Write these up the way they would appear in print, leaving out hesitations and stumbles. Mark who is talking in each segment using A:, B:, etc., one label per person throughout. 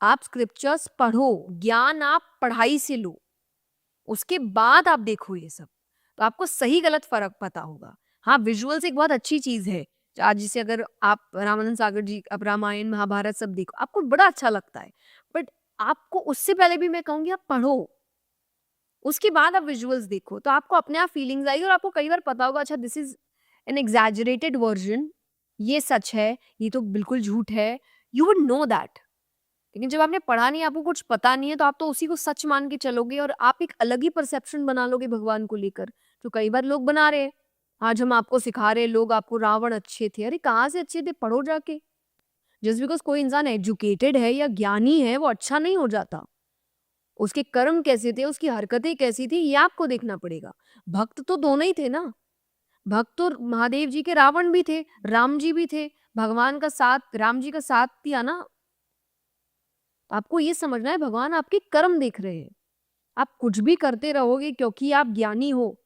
A: आप स्क्रिप्चर्स पढ़ो, ज्ञान आप पढ़ाई से लो, उसके बाद आप देखो ये सब, तो आपको सही गलत फ़र्क पता होगा। हाँ, विजुअल्स एक बहुत अच्छी चीज़ है। आज जैसे अगर आप रामानंद सागर जी अब रामायण, महाभारत सब देखो, आपको बड़ा अच्छा लगता है। बट आपको उससे पहले भी मैं कहूँगी आप पढ़ो, उसके बाद आप विजुअल्स देखो, तो आपको अपने आप फीलिंग्स आएगी और आपको कई बार पता होगा अच्छा दिस इज़ एन एक्ज़ैजरेटेड वर्ज़न, ये सच है, ये तो बिल्कुल झूठ है। You would know that. लेकिन जब आपने पढ़ा नहीं, आपको कुछ पता नहीं है, तो आप तो उसी को सच मान के चलोगे और आप एक अलग ही परसेप्शन बना लोगे भगवान को लेकर, जो कई बार लोग बना रहे हैं। आज हम आपको सिखा रहे हैं, लोग आपको रावण अच्छे थे। अरे कहाँ से अच्छे थे? पढ़ो जाके। जस्ट बिकॉज़ कोई इंसान एजुकेटेड है या ज्ञानी है, वो अच्छा नहीं हो जाता। उसके कर्म कैसे थे, उसकी हरकतें कैसी थी, ये आपको देखना पड़ेगा। भक्त तो दोनों ही थे ना। भक्त तो महादेव जी के रावण भी थे, राम जी भी थे। भगवान का साथ, राम जी का साथ दिया ना। आपको ये समझना है भगवान आपके कर्म देख रहे हैं। आप कुछ भी करते रहोगे क्योंकि आप ज्ञानी हो,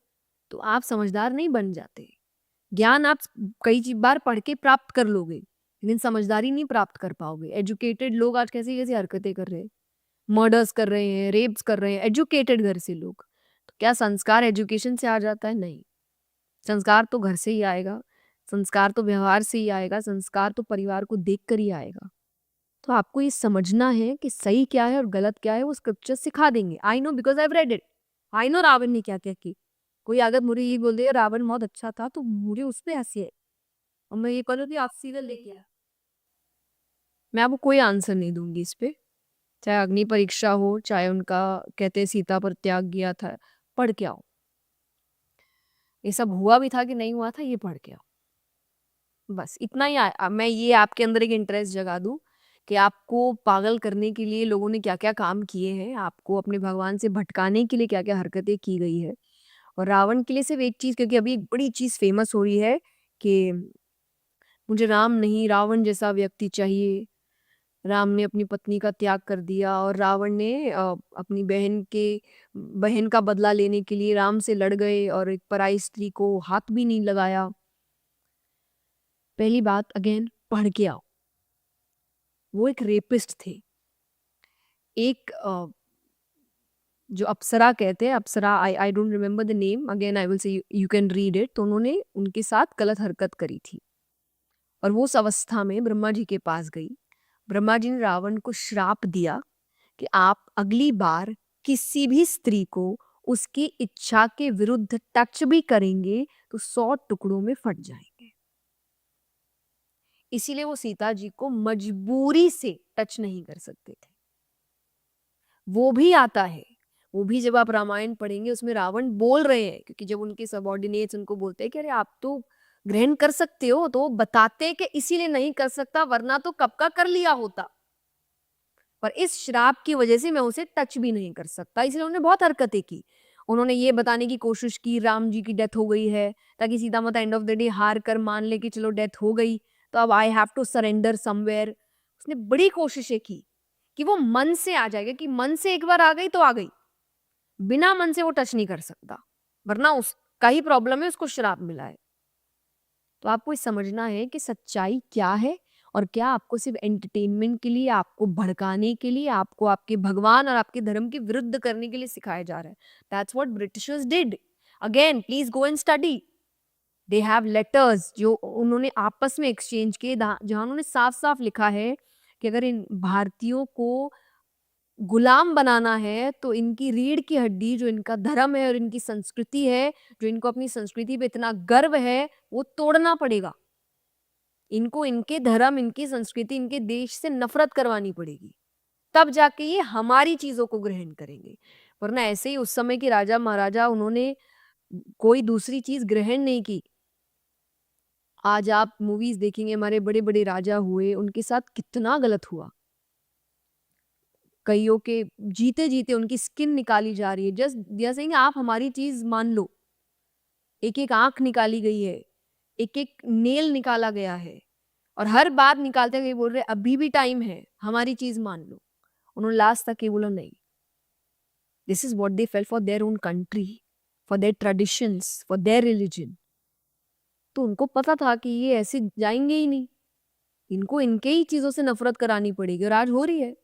A: तो आप समझदार नहीं बन जाते। ज्ञान आप कई बार पढ़ के प्राप्त कर लोगे, लेकिन समझदारी नहीं प्राप्त कर पाओगे। एजुकेटेड लोग आज कैसी-कैसी हरकतें कर रहे हैं। मर्डर्स कर रहे हैं, रेप्स कर रहे हैं, एजुकेटेड घर से लोग। तो क्या संस्कार एजुकेशन से आ जाता है? नहीं। संस्कार तो घर से ही आएगा, संस्कार तो व्यवहार से ही आएगा, संस्कार तो परिवार को देखकर ही आएगा। तो आपको ये समझना है कि सही क्या है और गलत क्या है, वो स्क्रिप्चर सिखा देंगे। I know because I have read it. I know Ravan ने क्या-क्या की। कोई अगर मुझे ये बोल दे रावण बहुत अच्छा था, तो मुझे उस पे हँसी है और मैं ये कहूँगी आप सीरियल लेके आ। मैं आपको कोई आंसर नहीं दूँगी इस पे। चाहे अग्नि परीक्षा हो, चाहे उनका कहते हैं सीता पर त्याग किया था, पढ़ के आओ। ये सब हुआ भी था कि नहीं हुआ था, ये पढ़ के आओ। बस इतना ही मैं ये आपके अंदर एक इंटरेस्ट जगा दूँ कि आपको पागल करने के लिए लोगों ने क्या-क्या काम किए हैं, आपको अपने भगवान से भटकाने के लिए क्या-क्या हरकतें की गई है। और रावण के लिए सिर्फ़ एक चीज़, क्योंकि अभी एक बड़ी चीज़ फ़ेमस हो रही है कि मुझे राम नहीं, रावण जैसा व्यक्ति चाहिए। राम ने अपनी पत्नी का त्याग कर दिया और रावण ने अपनी बहन का बदला लेने के लिए राम से लड़ गए और एक पराई स्त्री को हाथ भी नहीं लगाया। पहली बात अगेन पढ़ के आओ। वो एक रेपिस्ट थे। एक जो अप्सरा कहते हैं, अप्सरा, I I don't remember the name, again I will say you can read it. तो उन्होंने उनके साथ गलत हरकत करी थी और वो उस अवस्था में ब्रह्मा जी के पास गई। ब्रह्मा जी ने रावण को श्राप दिया कि आप अगली बार किसी भी स्त्री को उसकी इच्छा के विरुद्ध टच भी करेंगे तो 100 टुकड़ों में फट जाएंगे। इसीलिए वो सीता जी को मजबूरी से टच नहीं कर सकते थे। वो भी आता है, वो भी जब आप रामायण पढ़ेंगे उसमें रावण बोल रहे हैं, क्योंकि जब उनके सबऑर्डिनेट्स उनको बोलते हैं कि अरे आप तो ग्रहण कर सकते हो, तो वो बताते हैं कि इसीलिए नहीं कर सकता, वरना तो कब का कर लिया होता, पर इस श्राप की वजह से मैं उसे टच भी नहीं कर सकता। इसलिए उन्होंने बहुत हरकतें की। उन्होंने ये बताने की कोशिश की राम जी की डेथ हो गई है, ताकि सीता माता एंड ऑफ द डे हार कर मान ले कि चलो डेथ हो गई, तो अब I have to surrender somewhere. उसने बड़ी कोशिशें की कि वो मन से आ जाएगा, कि मन से एक बार आ गई तो आ गई, बिना मन से वो टच नहीं कर सकता, वरना उसका ही प्रॉब्लम है, उसको श्राप मिला है। तो आपको ये समझना है कि सच्चाई क्या है और क्या आपको सिर्फ एंटरटेनमेंट के लिए, आपको भड़काने के लिए, आपको आपके भगवान और आपके धर्म के विरुद्ध करने के लिए सिखाया जा रहा है। That's what Britishers did. Again please go and study. They have letters जो उन्होंने आपस में एक्सचेंज किए, जहां उन्होंने साफ साफ लिखा है कि अगर इन भारतीयों को गुलाम बनाना है तो इनकी रीढ़ की हड्डी, जो इनका धर्म है और इनकी संस्कृति है, जो इनको अपनी संस्कृति पे इतना गर्व है, वो तोड़ना पड़ेगा। इनको इनके धर्म, इनकी संस्कृति, इनके देश से नफरत करवानी पड़ेगी। तब जाके ये हमारी चीज़ों को ग्रहण करेंगे। वरना ऐसे ही उस समय के राजा-महाराजा, उन्होंने कोई दूसरी चीज़ ग्रहण नहीं की। आज आप मूवीज़ देखेंगे, हमारे बड़े-बड़े राजा हुए, उनके साथ कितना गलत हुआ। कइयों के जीते-जीते उनकी स्किन निकाली जा रही है। जस्ट दे आर सेइंग आप हमारी चीज़ मान लो। एक-एक आँख निकाली गई है, एक-एक नेल निकाला गया है और हर बात निकालते हुए बोल रहे हैं अभी भी टाइम है, हमारी चीज़ मान लो। उन्होंने लास्ट तक ये बोला नहीं। This is what they felt for their own country, for their traditions, for their religion. तो उनको पता था कि ये ऐसे जाएँगे ही नहीं। इनको इनके ही चीज़ों से नफ़रत करानी पड़ेगी और आज हो रही है।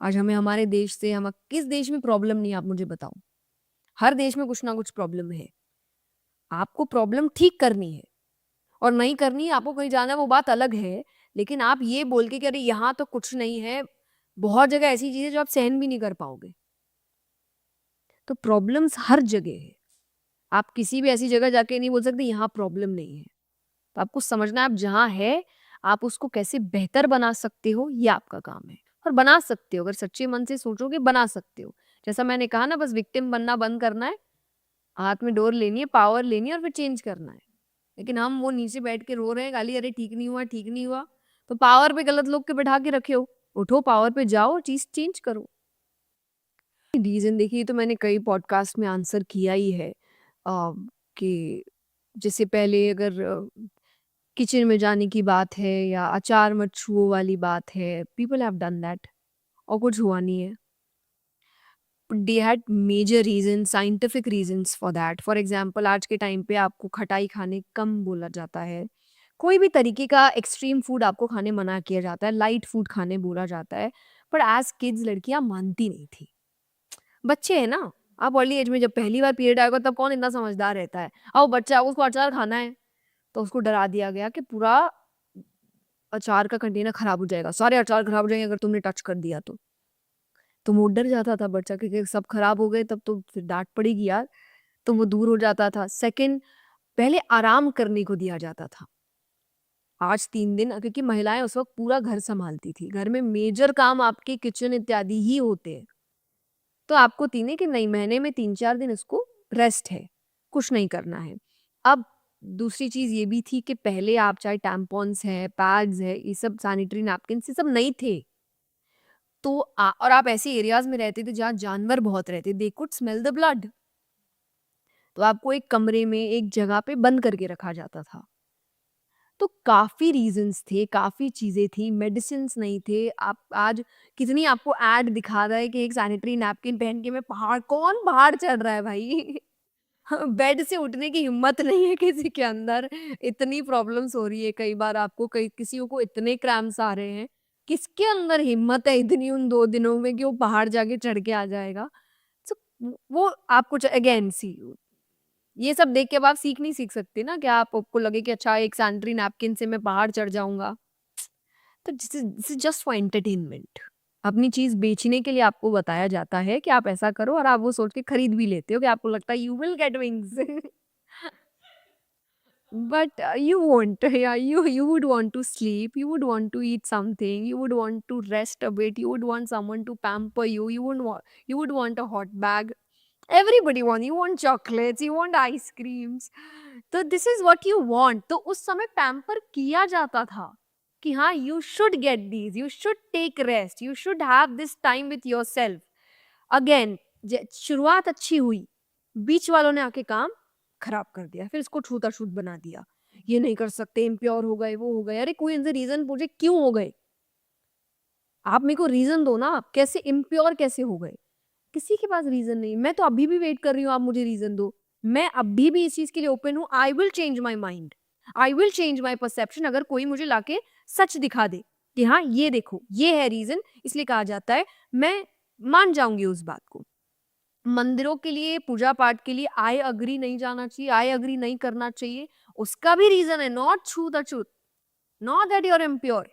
A: आज हमें हमारे देश से, हम किस देश में प्रॉब्लम नहीं है आप मुझे बताओ? हर देश में कुछ ना कुछ प्रॉब्लम है। आपको प्रॉब्लम ठीक करनी है और नहीं करनी है, आपको कहीं जाना है वो बात अलग है। लेकिन आप ये बोल के कि अरे यहाँ तो कुछ नहीं है, बहुत जगह ऐसी चीज़ है जो आप सहन भी नहीं कर पाओगे। तो प्रॉब्लम्स हर जगह है। आप किसी भी ऐसी जगह जाके नहीं बोल सकते यहाँ प्रॉब्लम नहीं है। तो आपको समझना है आप जहाँ है, आप उसको कैसे बेहतर बना सकते हो, ये आपका काम है। और बना सकते हो, अगर सच्चे मन से सोचोगे बना सकते हो। जैसा मैंने कहा ना, बस विक्टिम बनना बंद करना है, हाथ में डोर लेनी है, पावर लेनी है और फिर चेंज करना है। लेकिन हम वो नीचे बैठ के रो रहे हैं गाली, अरे ठीक नहीं हुआ, ठीक नहीं हुआ। तो पावर पे गलत लोग के बैठा के रखे हो। उठो, पावर पे जाओ, चीज़ चेंज करो। रीज़न देखिए, ये तो मैंने कई पॉडकास्ट में आंसर किया ही है कि जैसे पहले अगर किचन में जाने की बात है या अचार मत छुओ वाली बात है, पीपल हैव डन दैट और कुछ हुआ नहीं है। They had major reason, scientific reasons for that. For example आज के टाइम पे आपको खटाई खाने कम बोला जाता है। कोई भी तरीके का एक्सट्रीम फूड आपको खाने मना किया जाता है, लाइट फूड खाने बोला जाता है। पर एज़ किड्स लड़कियाँ मानती नहीं थी। बच्चे हैं ना, आप अर्ली एज में जब पहली बार पीरियड आएगा तब कौन इतना समझदार रहता है। अब बच्चा उसको अचार खाना है, तो उसको डरा दिया गया कि पूरा अचार का कंटेनर खराब हो जाएगा, सारे अचार खराब हो जाएंगे अगर तुमने टच कर दिया तो वो डर जाता था बच्चा कि सब खराब हो गए तब तो फिर डांट पड़ेगी यार, तो वो दूर हो जाता था। सेकंड, पहले आराम करने को दिया जाता था। आज 3 दिन, क्योंकि महिलाएं उस वक्त पूरा घर संभालती थी, घर में मेजर काम आपके किचन इत्यादि ही होते हैं। तो आपको 3 है कि नहीं, महीने में 3-4 दिन इसको रेस्ट है, कुछ नहीं करना है। अब दूसरी चीज़ ये भी थी कि पहले आप चाहे टैम्पॉन्स है, पैड्स है, ये सब सैनिटरी नैपकिन्स ये सब नहीं थे। तो और आप ऐसे एरियाज़ में रहते थे जहाँ जानवर बहुत रहते, they could smell the blood. तो आपको एक कमरे में, एक जगह पे बंद करके रखा जाता था। तो काफ़ी रीज़न्स थे, काफ़ी चीज़ें थी, मेडिसिन्स नहीं थे। आप आज कितनी आपको ऐड दिखा रहा है कि एक सैनिटरी नैपकिन पहन के मैं पहाड़, कौन पहाड़ चढ़ रहा है भाई? हाँ, बेड से उठने की हिम्मत नहीं है किसी के अंदर। इतनी प्रॉब्लम्स हो रही है कई बार आपको, कई किसियों को इतने क्रैम्प्स आ रहे हैं। किसके अंदर हिम्मत है इतनी उन 2 दिनों में कि वो पहाड़ जाके चढ़ के आ जाएगा? सो वो आपको अगेन सी, ये सब देख के अब आप सीख नहीं सीख सकते ना कि आपको लगे कि अच्छा एक सैनिटरी नैपकिन से मैं पहाड़ चढ़ जाऊँगा। तो this is just for entertainment. अपनी चीज़ बेचने के लिए आपको बताया जाता है कि आप ऐसा करो और आप वो सोच के खरीद भी लेते हो कि आपको लगता है you will get wings. But you won't. Yeah, you would want to sleep, you would want to eat something, you would want to rest a bit, you would want someone to pamper you, you would want a hot bag. Everybody want, you want chocolates, you want ice creams. तो this is what you want. तो उस समय pamper किया जाता था कि हाँ, you should get these, you should take rest, you should have this time with yourself. Again शुरुआत अच्छी हुई, बीच वालों ने आके काम खराब कर दिया, फिर इसको छूता-छूत बना दिया। ये नहीं कर सकते, इम्प्योर हो गए, वो हो गए। अरे कोई इनसे रीज़न पूछे क्यों हो गए? आप मेरे को रीज़न दो ना, कैसे इम्प्योर कैसे हो गए? किसी के पास रीज़न नहीं। मैं तो अभी भी वेट कर रही हूँ आप मुझे रीज़न दो। मैं अभी भी इस चीज़ के लिए ओपन हूँ। I will change my mind, I will change my perception अगर कोई मुझे लाके सच दिखा दे कि हाँ, ये देखो, ये है रीज़न, इसलिए कहा जाता है, मैं मान जाऊँगी उस बात को। मंदिरों के लिए, पूजा पाठ के लिए आई एग्री नहीं जाना चाहिए, आई एग्री नहीं करना चाहिए। उसका भी रीज़न है, नॉट छू the truth, not that you are impure.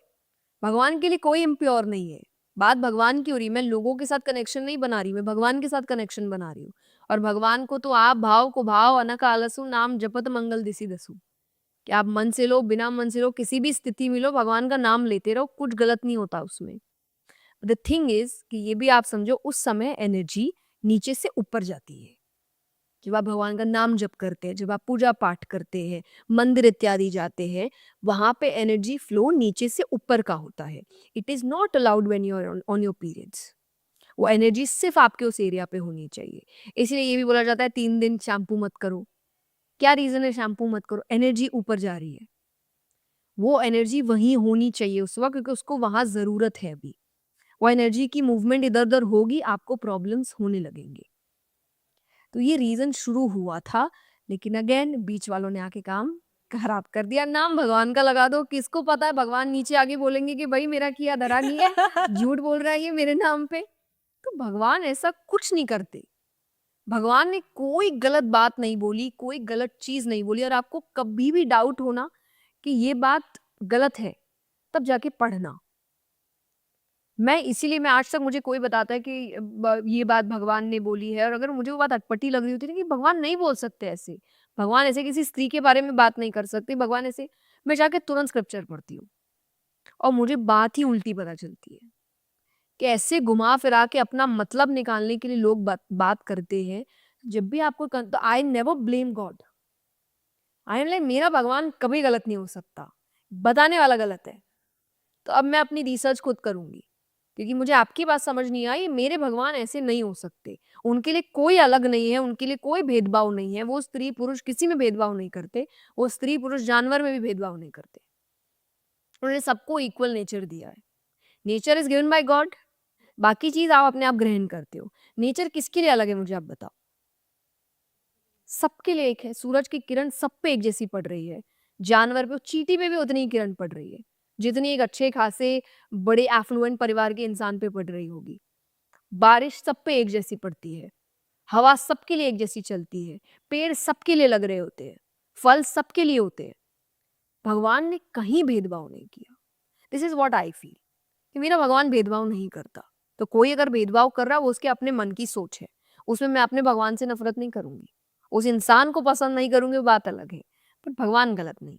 A: भगवान के लिए कोई इम्प्योर नहीं है। बात भगवान की हो रही है, मैं लोगों के साथ कनेक्शन नहीं बना रही, मैं भगवान के साथ कनेक्शन बना रही हूँ। और भगवान को तो आप भाव को भाव अनक आलसु नाम जपत मंगल दिसि दसु। कि आप मन से लो, बिना मन से लो, किसी भी स्थिति में लो, भगवान का नाम लेते रहो, कुछ गलत नहीं होता उसमें। द थिंग इज़ कि ये भी आप समझो, उस समय एनर्जी नीचे से ऊपर जाती है। जब आप भगवान का नाम जप करते हैं, जब आप पूजा पाठ करते हैं, मंदिर इत्यादि जाते हैं, वहाँ पे एनर्जी फ्लो नीचे से ऊपर का होता है। It is not allowed when you are on your periods. वो एनर्जी सिर्फ़ आपके उस एरिया पे होनी चाहिए। इसलिए ये भी बोला जाता है 3 दिन शैम्पू मत करो। क्या रीज़न है शैम्पू मत करो? एनर्जी ऊपर जा रही है। वो एनर्जी वहीं होनी चाहिए उस वक़्त, क्योंकि उसको वहाँ ज़रूरत है अभी। वो एनर्जी की मूवमेंट इधर-उधर होगी, आपको प्रॉब्लम्स होने लगेंगे। तो ये रीज़न शुरू हुआ था, लेकिन अगेन बीच वालों ने आके काम खराब कर दिया, नाम भगवान का लगा दो, किसको पता है भगवान नीचे आके बोलेंगे कि भाई मेरा किया धरा नहीं है, झूठ बोल रहा है ये मेरे नाम पे। तो भगवान ऐसा कुछ नहीं करते। भगवान ने कोई गलत बात नहीं बोली, कोई गलत चीज नहीं बोली। और आपको कभी भी डाउट हो ना कि ये बात गलत है, तब जाके पढ़ना। मैं आज तक मुझे कोई बताता है कि ये बात भगवान ने बोली है, और अगर मुझे वो बात अटपटी लग रही होती है ना कि भगवान नहीं बोल सकते ऐसे, भगवान ऐसे किसी स्त्री के बारे में बात नहीं कर सकते, भगवान ऐसे, मैं जाके तुरंत स्क्रिप्चर पढ़ती हूँ और मुझे बात ही उल्टी पता चलती है कि ऐसे घुमा फिरा के अपना मतलब निकालने के लिए लोग बात करते हैं। जब भी आपको तो I never blame God. I am like मेरा भगवान कभी गलत नहीं हो सकता, बताने वाला गलत है। तो अब मैं अपनी रिसर्च खुद करूंगी, क्योंकि मुझे आपकी बात समझ नहीं आई। मेरे भगवान ऐसे नहीं हो सकते, उनके लिए कोई अलग नहीं है, उनके लिए कोई भेदभाव नहीं है, वो स्त्री पुरुष किसी में भेदभाव नहीं करते, वो स्त्री पुरुष जानवर में भी भेदभाव नहीं करते। उन्होंने सबको इक्वल नेचर दिया है। Nature is given by God, बाकी चीज आप अपने आप ग्रहण करते हो। नेचर किसके लिए अलग है मुझे आप बताओ? सबके लिए एक है। सूरज की किरण सब पे एक जैसी पड़ रही है, जानवर पे, चींटी पे भी उतनी ही किरण पड़ रही है जितनी एक अच्छे खासे बड़े एफ्लुएंट परिवार के इंसान पे पड़ रही होगी। बारिश सब पे एक जैसी पड़ती है, हवा सबके लिए एक जैसी चलती है, पेड़ सबके लिए लग रहे होते हैं, फल सबके लिए होते हैं। भगवान ने कहीं भेदभाव नहीं किया। This is what I feel कि मेरा भगवान भेदभाव नहीं करता। तो कोई अगर भेदभाव कर रहा है वो उसके अपने मन की सोच है, उसमें मैं अपने भगवान से नफरत नहीं करूंगी। उस इंसान को पसंद नहीं करूंगी वो बात अलग है, पर भगवान गलत नहीं।